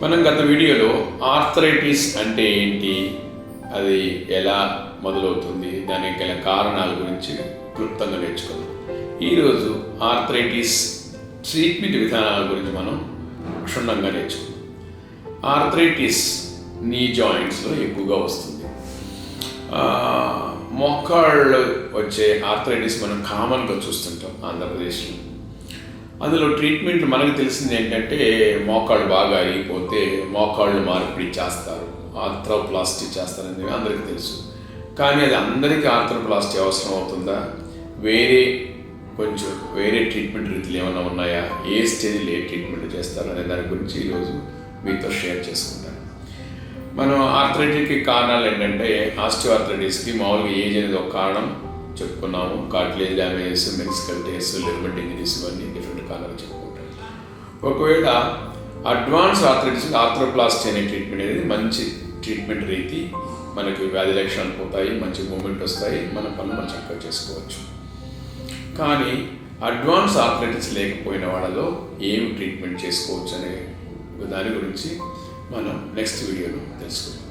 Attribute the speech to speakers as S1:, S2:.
S1: మనం గత వీడియోలో ఆర్థరైటిస్ అంటే ఏంటి, అది ఎలా మొదలవుతుంది, దానికి గల కారణాల గురించి క్లుప్తంగా నేర్చుకున్నాం. ఈరోజు ఆర్థరైటిస్ ట్రీట్మెంట్ విధానాల గురించి మనం క్షుణ్ణంగా నేర్చుకున్నాం. ఆర్థరైటిస్ నీ జాయింట్స్లో ఎక్కువగా వస్తుంది. మోకాళ్ళు వచ్చే ఆర్థరైటిస్ మనం కామన్గా చూస్తుంటాం ఆంధ్రప్రదేశ్లో. అందులో ట్రీట్మెంట్ మనకు తెలిసింది ఏంటంటే, మోకాళ్ళు బాగా అరిగిపోతే మోకాళ్ళు మార్పిడి చేస్తారు, ఆర్థ్రోప్లాస్టీ చేస్తారనేది అందరికీ తెలుసు. కానీ అది అందరికీ ఆర్థ్రోప్లాస్టీ అవసరం అవుతుందా, వేరే ట్రీట్మెంట్ రీతులు ఏమైనా ఉన్నాయా, ఏ స్టేజ్లో ఏ ట్రీట్మెంట్ చేస్తారు అనే దాని గురించి ఈరోజు మీతో షేర్ చేసుకుంటాను. మనం ఆర్థరైటిస్కి కారణాలు ఏంటంటే, ఆస్టియోఆర్థరైటిస్కి మామూలుగా ఏజ్ అనేది ఒక కారణం చెప్పుకున్నాము. Cartilage damages, meniscal tears, ligament injuries, ఇవన్నీ డిఫరెంట్ కారణాలు చెప్పుకుంటాం. ఒకవేళ అడ్వాన్స్ ఆర్థరైటిస్ ఆర్థ్రోప్లాస్టీ అనే ట్రీట్మెంట్ అనేది మంచి ట్రీట్మెంట్ రీతి. మనకి వ్యాధి లక్షణాలు పోతాయి, మంచి మూమెంట్ వస్తాయి, మన పనులు మనం చక్కగా చేసుకోవచ్చు. కానీ అడ్వాన్స్ ఆర్థరైటిస్ లేకపోయిన వాళ్ళలో ఏమి ట్రీట్మెంట్ చేసుకోవచ్చు అనే దాని గురించి మనం నెక్స్ట్ వీడియోలో తెలుసుకుందాం.